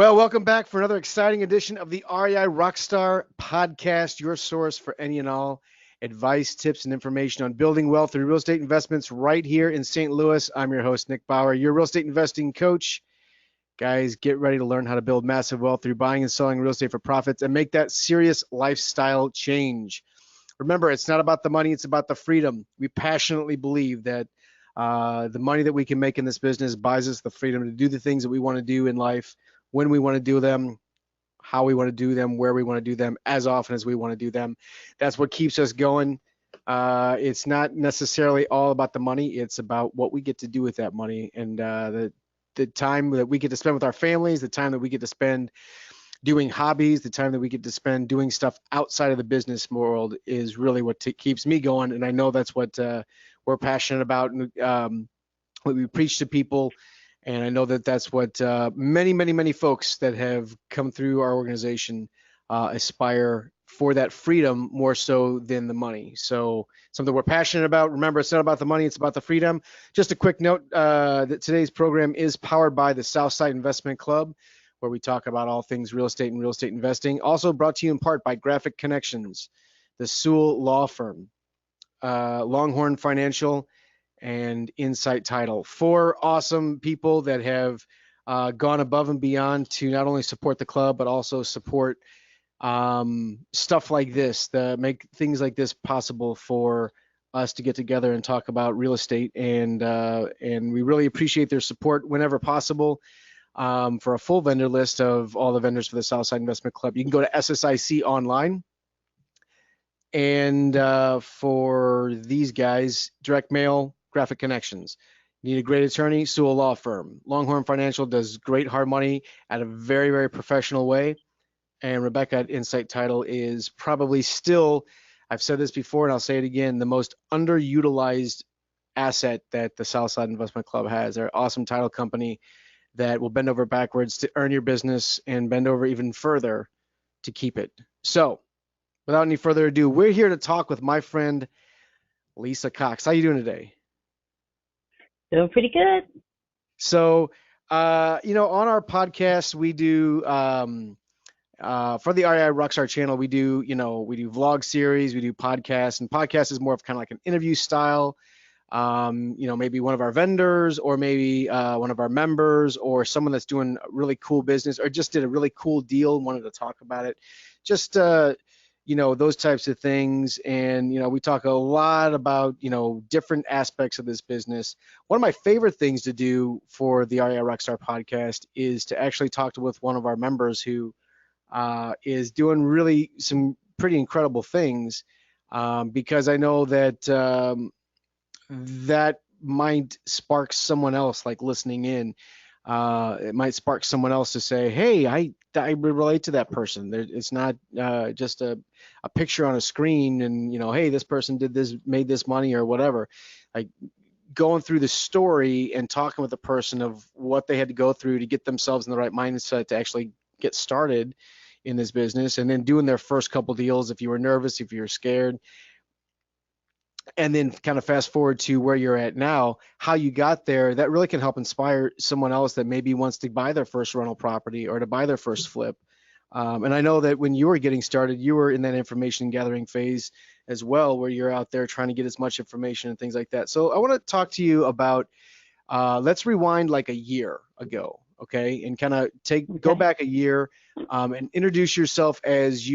Well, welcome back for another exciting edition of the REI RockStar podcast, your source for any and all advice, tips, and information on building wealth through real estate investments right here in St. Louis. I'm your host, Nick Bauer, your real estate investing coach. Guys, get ready to learn how to build massive wealth through buying and selling real estate for profits and make that serious lifestyle change. Remember, it's not about the money, it's about the freedom. We passionately believe that the money that we can make in this business buys us the freedom to do the things that we want to do in life, when we want to do them, how we want to do them, where we want to do them, as often as we want to do them. That's what keeps us going. It's not necessarily all about the money. It's about what we get to do with that money and the time that we get to spend with our families, the time that we get to spend doing hobbies, the time that we get to spend doing stuff outside of the business world is really what keeps me going. And I know that's what we're passionate about, and what we preach to people. And I know that that's what many folks that have come through our organization aspire for, that freedom more so than the money. So something we're passionate about. Remember, it's not about the money, it's about the freedom. Just a quick note that today's program is powered by the Southside Investment Club, where we talk about all things real estate and real estate investing. Also brought to you in part by Graphic Connections, the Sewell Law Firm, Longhorn Financial, and Insight Title. Four awesome people that have gone above and beyond to not only support the club, but also support stuff like this, make things like this possible for us to get together and talk about real estate. And we really appreciate their support whenever possible. For a full vendor list of all the vendors for the Southside Investment Club, you can go to SSIC online. And for these guys, direct mail, Graphic Connections. Need a great attorney, Sewell Law Firm. Longhorn Financial does great hard money at a very professional way. And Rebecca at Insight Title is probably still, I've said this before and I'll say it again, the most underutilized asset that the Southside Investment Club has. They're an awesome title company that will bend over backwards to earn your business and bend over even further to keep it. So without any further ado, we're here to talk with my friend, Lisa Cox. How you doing today? Doing pretty good. So, on our podcast, we do, for the REI RockStar channel, we do vlog series, we do podcasts, and podcast is more of kind of like an interview style. Maybe one of our vendors, or maybe one of our members, or someone that's doing a really cool business, or just did a really cool deal and wanted to talk about it. Just, those types of things. And, we talk a lot about, different aspects of this business. One of my favorite things to do for the REI RockStar podcast is to actually talk with one of our members who is doing really some pretty incredible things, because I know that that might spark someone else, like listening in. It might spark someone else to say, hey, I relate to that person. It's not just a picture on a screen and, hey, this person did this, made this money or whatever. Like going through the story and talking with the person of what they had to go through to get themselves in the right mindset to actually get started in this business, and then doing their first couple deals if you were nervous, if you were scared. And then kind of fast forward to where you're at now, how you got there. That really can help inspire someone else that maybe wants to buy their first rental property or to buy their first flip. And I know that when you were getting started, you were in that information gathering phase as well, where you're out there trying to get as much information and things like that. So I want to talk to you about, let's rewind like a year ago, okay? And kind of go back a year and introduce yourself as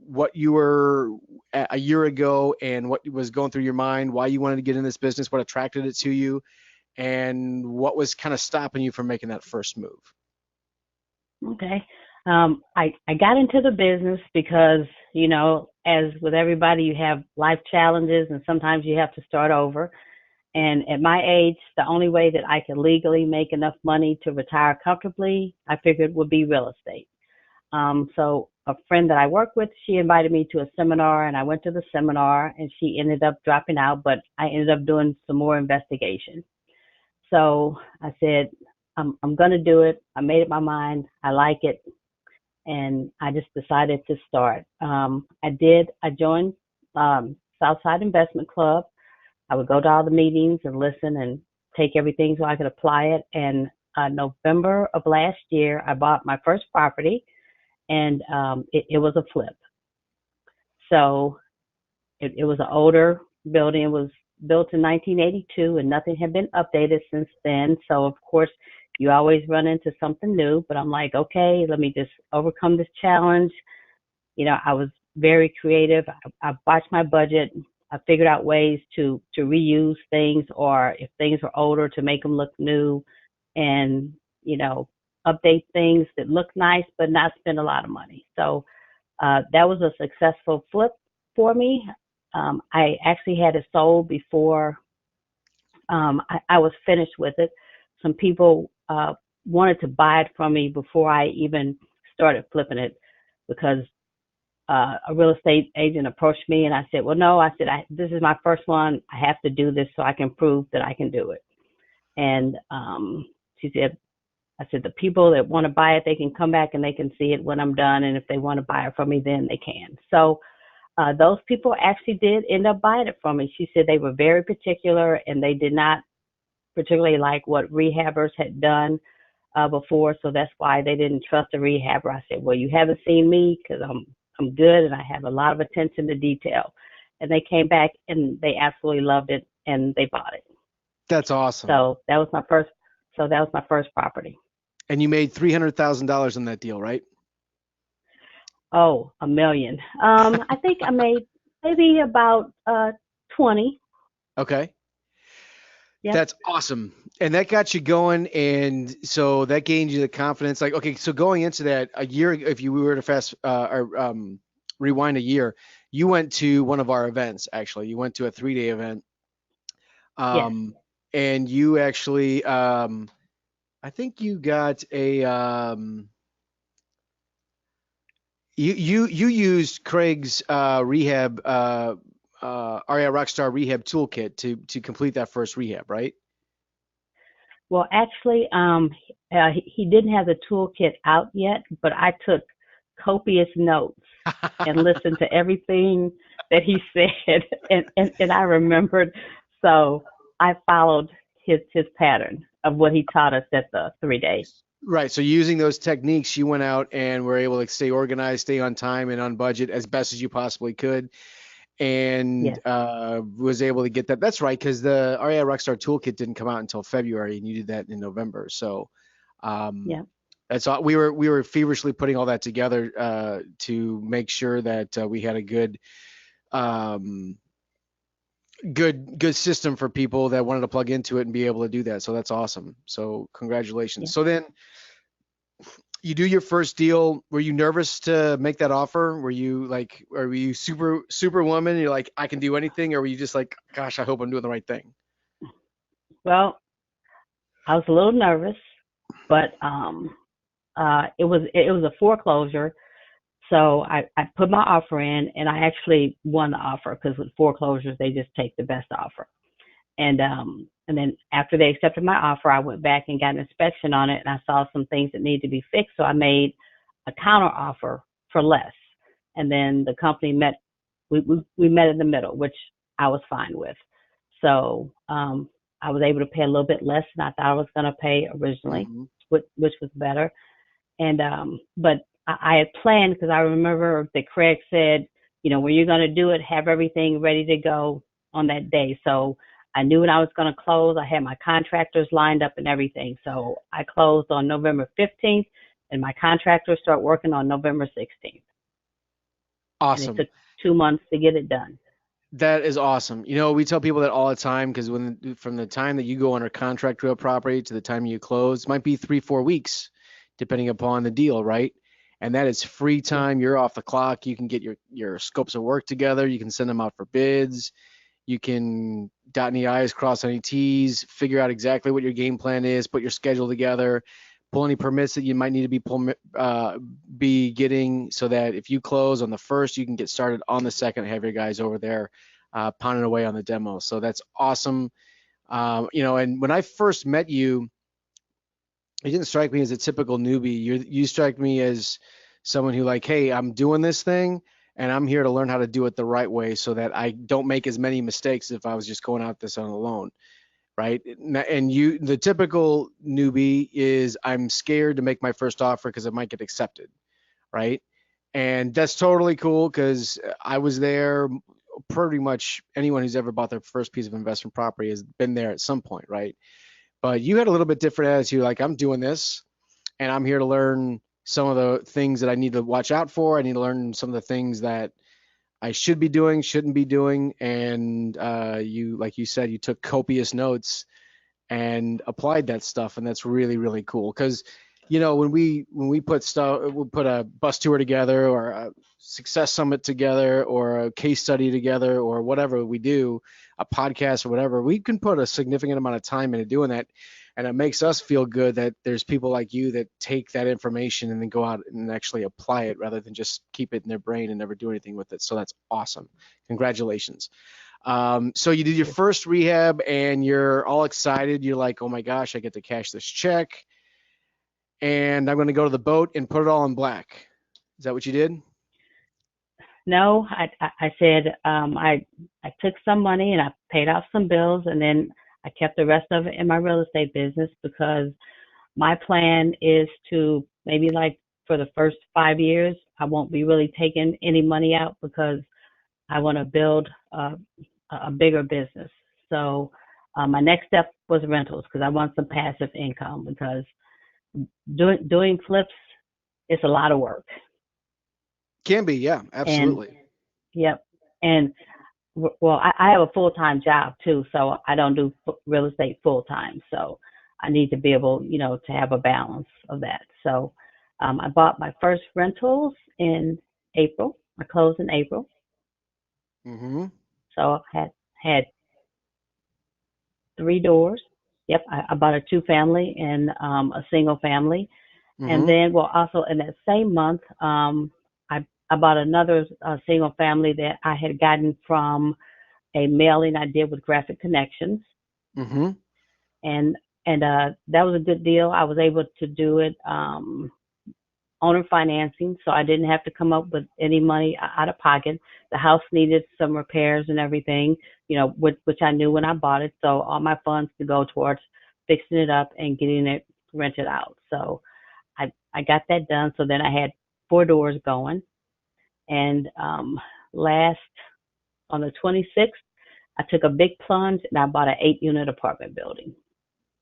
what you were a year ago and what was going through your mind, why you wanted to get in this business, what attracted it to you, and what was kind of stopping you from making that first move. Okay. I got into the business because, as with everybody, you have life challenges and sometimes you have to start over. And at my age, the only way that I could legally make enough money to retire comfortably, I figured would be real estate. So a friend that I work with, she invited me to a seminar, and I went to the seminar, and she ended up dropping out, but I ended up doing some more investigation. So I said, I'm going to do it. I made up my mind. I like it. And I just decided to start. I joined Southside Investment Club. I would go to all the meetings and listen and take everything so I could apply it. And November of last year, I bought my first property, and it was a flip. So it was an older building. It was built in 1982, and nothing had been updated since then. So of course, you always run into something new. But I'm like, okay, let me just overcome this challenge. I was very creative. I watched my budget. I figured out ways to reuse things, or if things were older, to make them look new, and you know, update things that look nice, but not spend a lot of money. So that was a successful flip for me. I actually had it sold before I was finished with it. Some people wanted to buy it from me before I even started flipping it, because a real estate agent approached me, and I said, well, no, I said, this is my first one. I have to do this so I can prove that I can do it. And she said, I said, the people that want to buy it, they can come back and they can see it when I'm done. And if they want to buy it from me, then they can. So those people actually did end up buying it from me. She said they were very particular, and they did not particularly like what rehabbers had done before. So that's why they didn't trust a rehabber. I said, well, you haven't seen me, because I'm good and I have a lot of attention to detail. And they came back and they absolutely loved it, and they bought it. That's awesome. So that was my first. So that was my first property. And you made $300,000 on that deal, right? Oh, a million. I think I made maybe about 20. Okay. Yep. That's awesome. And that got you going. And so that gained you the confidence. Like, okay, so going into that a year, if you were to rewind a year, you went to one of our events, actually. You went to a 3-day event. Yes. Um, and you actually, I think you got you used Craig's rehab REI RockStar rehab toolkit to complete that first rehab, right? Well, actually, he didn't have the toolkit out yet, but I took copious notes and listened to everything that he said, and I remembered. So I followed his pattern of what he taught us at the 3 days. Right. So using those techniques, you went out and were able to stay organized, stay on time and on budget as best as you possibly could, and Yes. was able to get that. That's right, because the REI Rockstar Toolkit didn't come out until February, and you did that in November. So um, Yeah. that's all. We were feverishly putting all that together to make sure that we had a um, good system for people that wanted to plug into it and be able to do that. So that's awesome. So congratulations. Yeah. So then you do your first deal. Were you nervous to make that offer? Were you superwoman? You're like, I can do anything, or were you just like, gosh, I hope I'm doing the right thing? Well, I was a little nervous, but it was a foreclosure. So I put my offer in, and I actually won the offer, because with foreclosures they just take the best offer. And then after they accepted my offer, I went back and got an inspection on it, and I saw some things that needed to be fixed. So I made a counter offer for less, and then the company met. We met in the middle, which I was fine with. So I was able to pay a little bit less than I thought I was going to pay originally, Hmm. which was better. And but I had planned, because I remember that Craig said, when you're going to do it, have everything ready to go on that day. So I knew when I was going to close. I had my contractors lined up and everything. So I closed on November 15th, and my contractors start working on November 16th. And it Awesome. took 2 months to get it done. That is awesome. We tell people that all the time, because from the time that you go under contract to a property to the time you close, might be 3-4 weeks, depending upon the deal, right? And that is free Yeah. time. You're off the clock. You can get your scopes of work together. You can send them out for bids. You can dot any I's, cross any T's, figure out exactly what your game plan is, put your schedule together, pull any permits that you might need to be getting, so that if you close on the first, you can get started on the second. Have your guys over there pounding away on the demo. So that's awesome. And when I first met you, it didn't strike me as a typical newbie. You strike me as someone who, like, hey, I'm doing this thing, and I'm here to learn how to do it the right way, so that I don't make as many mistakes if I was just going out this on alone. right? And you, the typical newbie is I'm scared to make my first offer because it might get accepted, right? And that's totally cool because I was there. Pretty much anyone who's ever bought their first piece of investment property has been there at some point, right? But you had a little bit different attitude, like I'm doing this and I'm here to learn some of the things that I need to watch out for. I need to learn some of the things that I should be doing, shouldn't be doing. And you, like you said, you took copious notes and applied that stuff, and that's really really cool. Because when we put a bus tour together or a success summit together or a case study together or whatever we do, a podcast or whatever, we can put a significant amount of time into doing that, and it makes us feel good that there's people like you that take that information and then go out and actually apply it rather than just keep it in their brain and never do anything with it. So that's awesome. Congratulations. So you did your first rehab and you're all excited. You're like, oh my gosh, I get to cash this check and I'm going to go to the boat and put it all in black. Is that what you did? No, I said I took some money and I paid off some bills, and then I kept the rest of it in my real estate business because my plan is to maybe like for the first 5 years, I won't be really taking any money out because I want to build a bigger business. So my next step was rentals because I want some passive income because doing flips is a lot of work. Can be, yeah, And absolutely. yep. And well, I have a full-time job too, so I don't do real estate full-time. So I need to be able, to have a balance of that. So I bought my first rentals in April. I closed in April. Mm-hmm. So I had 3 doors. Yep, I bought a two-family and a single family. And Mm-hmm. then, well, also in that same month, I bought another single family that I had gotten from a mailing I did with Graphic Connections, Mm-hmm. and that was a good deal. I was able to do it owner financing, so I didn't have to come up with any money out of pocket. The house needed some repairs and everything, which I knew when I bought it. So all my funds could go towards fixing it up and getting it rented out. So I got that done. So then I had 4 doors going, and last on the 26th, I took a big plunge and I bought an 8 unit apartment building.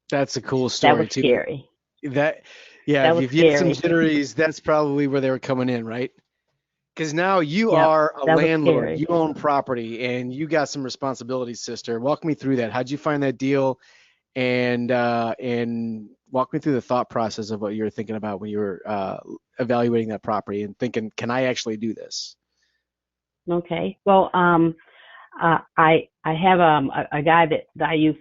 That's a cool That was story too. scary. That, yeah, That if was you had some scary. jitteries, that's probably where they were coming in, right? Because now you Yep, are a that was landlord, scary. you own property, and you got some responsibilities, sister. Walk me through that. How'd you find that deal? And walk me through the thought process of what you were thinking about when you were evaluating that property and thinking, can I actually do this? Okay. Well, I have a guy that I use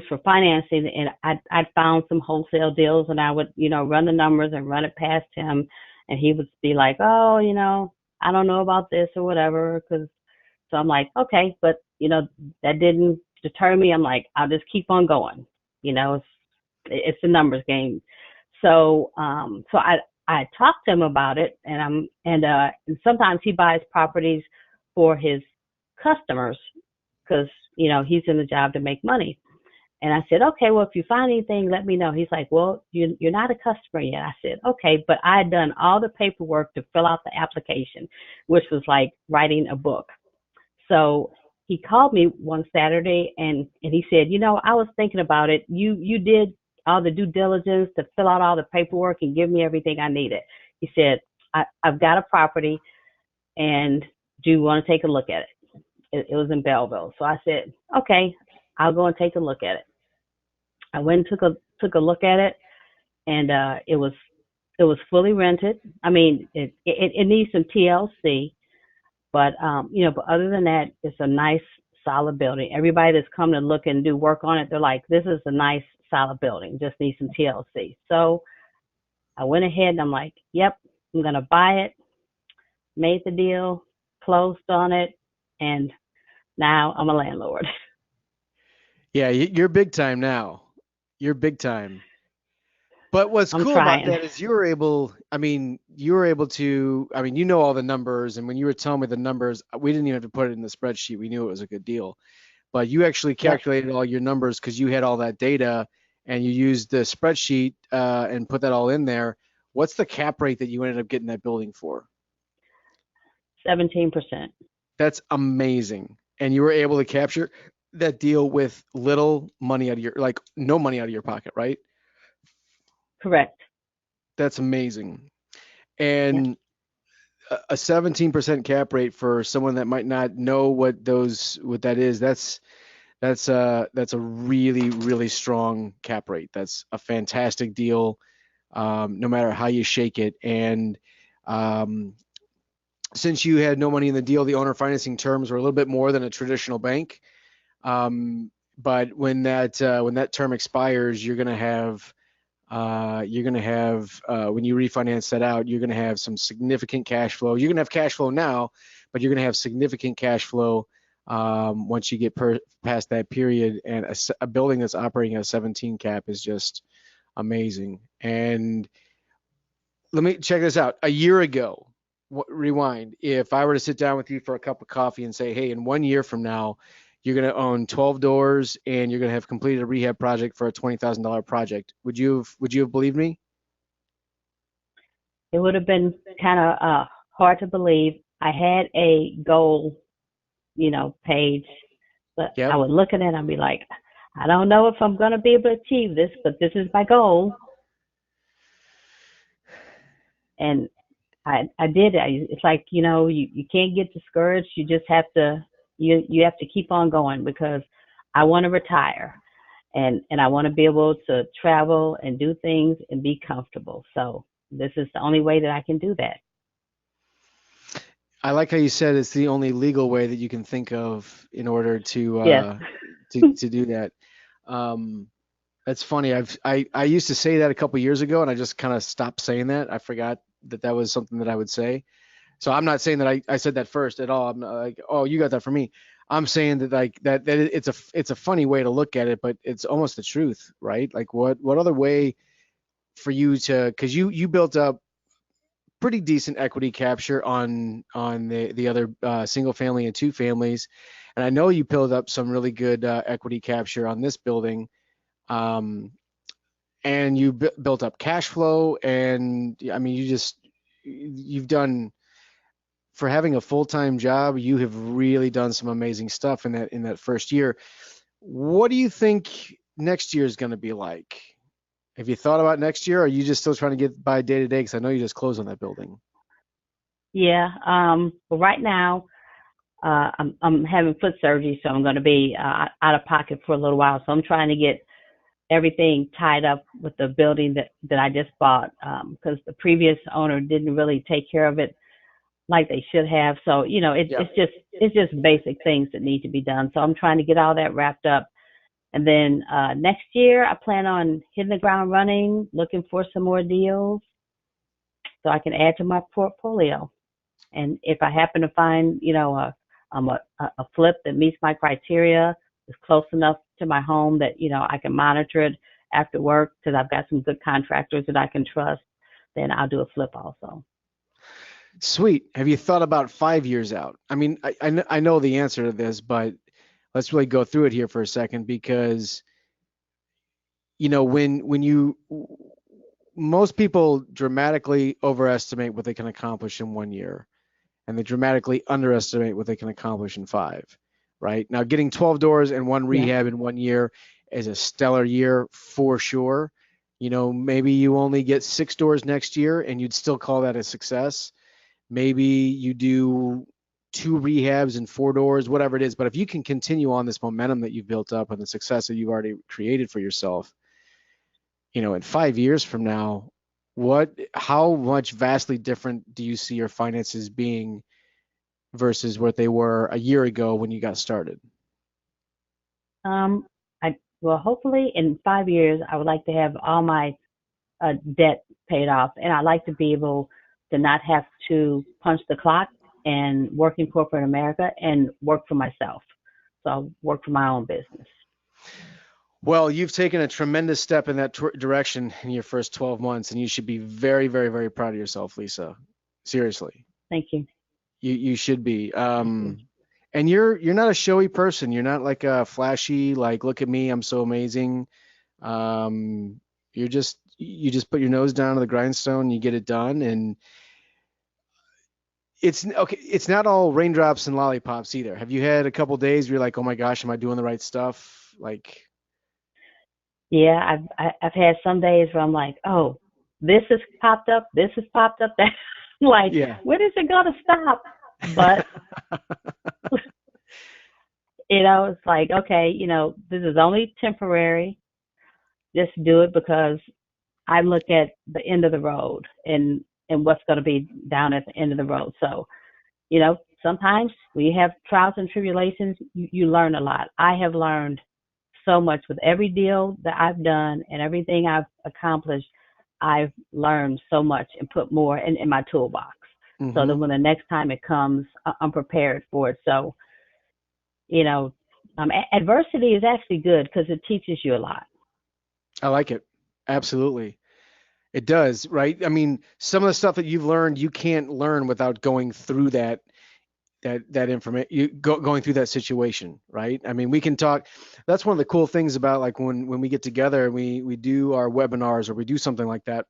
for financing, and I found some wholesale deals, and I would run the numbers and run it past him, and he would be like, oh, I don't know about this or whatever, because so I'm like, okay, but that didn't deter me. I'm like, I'll just keep on going. It's a numbers game. So I talked to him about it, and sometimes he buys properties for his customers because he's in the job to make money. And I said, okay, well, if you find anything, let me know. He's like, well, you're not a customer yet. I said, okay, but I had done all the paperwork to fill out the application, which was like writing a book. So he called me one Saturday, and he said, I was thinking about it. You did all the due diligence to fill out all the paperwork and give me everything I needed. He said, I've got a property, and do you want to take a look at it? It was in Belleville. So I said, okay, I'll go and take a look at it. I went and took a look at it, and it was fully rented. I mean, it needs some TLC, but other than that, it's a nice solid building. Everybody that's come to look and do work on it, they're like, this is a nice solid building. Just needs some TLC. So I went ahead and I'm like, yep, I'm gonna buy it. Made the deal, closed on it, and now I'm a landlord. Yeah, you're big time now. You're big time. But what's I'm cool about trying. that is you were able to, you know all the numbers, and when you were telling me the numbers, we didn't even have to put it in the spreadsheet. We knew it was a good deal. but you actually Yep. calculated all your numbers because you had all that data and you used the spreadsheet and put that all in there. What's the cap rate that you ended up getting that building for? 17%. That's amazing. And you were able to capture that deal with little money out of your, like no money out of your pocket, right? Correct. That's amazing. Yep. And a 17% cap rate for someone that might not know what that is, that's a really, really strong cap rate. That's a fantastic deal, no matter how you shake it. And um, since you had no money in the deal, the owner financing terms were a little bit more than a traditional bank. But when that term expires, you're gonna have when you refinance that out, you're gonna have some significant cash flow. You're gonna have cash flow now, but you're gonna have significant cash flow once you get past that period. And a building that's operating at a 17 cap is just amazing. And let me check this out. A year ago, rewind. If I were to sit down with you for a cup of coffee and say, hey, in 1 year from now, you're going to own 12 doors and you're going to have completed a rehab project for a $20,000 project, would you have believed me? It would have been kind of hard to believe. I had a goal, page, but I Yep. would look at it and I'd be like, I don't know if I'm going to be able to achieve this, but this is my goal. And I did. It's like, you can't get discouraged. You just have to, you have to keep on going because I want to retire and I want to be able to travel and do things and be comfortable. So this is the only way that I can do that. I like how you said it's the only legal way that you can think of in order to Yes. to do that. Um, that's funny. I used to say that a couple years ago, and I just kind of stopped saying that. I forgot that that was something that I would say. So I'm not saying that I said that first at all. I'm not like, oh, you got that from me. I'm saying that like that it's a funny way to look at it, but it's almost the truth, right? Like what other way for you to because you built up pretty decent equity capture on the other single family and two families, and I know you built up some really good equity capture on this building. Um, and you built up cash flow, and I mean you've done for having a full-time job, you have really done some amazing stuff in that first year. What do you think next year is going to be like? Have you thought about next year, or are you just still trying to get by day to day? Because I know you just closed on that building. Yeah. But right now, I'm having foot surgery, so I'm going to be out of pocket for a little while. So I'm trying to get everything tied up with the building that I just bought because the previous owner didn't really take care of it like they should have. So Yeah. it's just basic things that need to be done. So I'm trying to get all that wrapped up, and then next year I plan on hitting the ground running, looking for some more deals so I can add to my portfolio. And if I happen to find a flip that meets my criteria, is close enough to my home that I can monitor it after work because I've got some good contractors that I can trust, then I'll do a flip also. Sweet. Have you thought about 5 years out? I mean, I know the answer to this, but let's really go through it here for a second because when you most people dramatically overestimate what they can accomplish in 1 year, and they dramatically underestimate what they can accomplish in five, right? Now, getting 12 doors and one Yeah. rehab in 1 year is a stellar year for sure. Maybe you only get 6 doors next year and you'd still call that a success. Maybe you do two rehabs and 4 doors, whatever it is. But if you can continue on this momentum that you've built up and the success that you've already created for yourself, in 5 years from now, how much vastly different do you see your finances being versus what they were a year ago when you got started? Um, well, hopefully in 5 years, I would like to have all my debt paid off, and I'd like to be able to not have to punch the clock and work in corporate America and work for myself. So I'll work for my own business. Well, you've taken a tremendous step in that direction in your first 12 months, and you should be very, very, very proud of yourself, Lisa. Seriously, Thank you. you should be. Thank you. And you're not a showy person. You're not like a flashy, like, look at me, I'm so amazing. You just put your nose down to the grindstone, you get it done, and it's okay. It's not all raindrops and lollipops either. Have you had a couple days where you're like, oh my gosh, am I doing the right stuff? Like, Yeah, I've had some days where I'm like, oh, this has popped up, this has popped up. That like, yeah. when is it gonna stop? But it's like, okay, this is only temporary. Just do it because I look at the end of the road and what's going to be down at the end of the road. So, sometimes when you have trials and tribulations, you learn a lot. I have learned so much with every deal that I've done and everything I've accomplished. I've learned so much and put more in my toolbox so that Hmm. when the next time it comes, I'm prepared for it. So, you know, adversity is actually good because it teaches you a lot. I like it. Absolutely. It does, right? I mean, some of the stuff that you've learned, you can't learn without going through that information, going through that situation, right? I mean, we can talk. That's one of the cool things about, like, when we get together and we do our webinars or we do something like that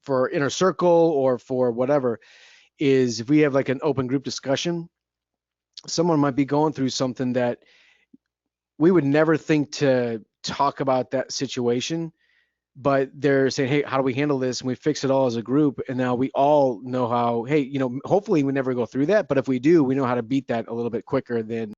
for inner circle or for whatever, is if we have like an open group discussion, someone might be going through something that we would never think to talk about that situation, but they're saying, hey, how do we handle this? And we fix it all as a group. And now we all know how, hey, hopefully we never go through that. But if we do, we know how to beat that a little bit quicker than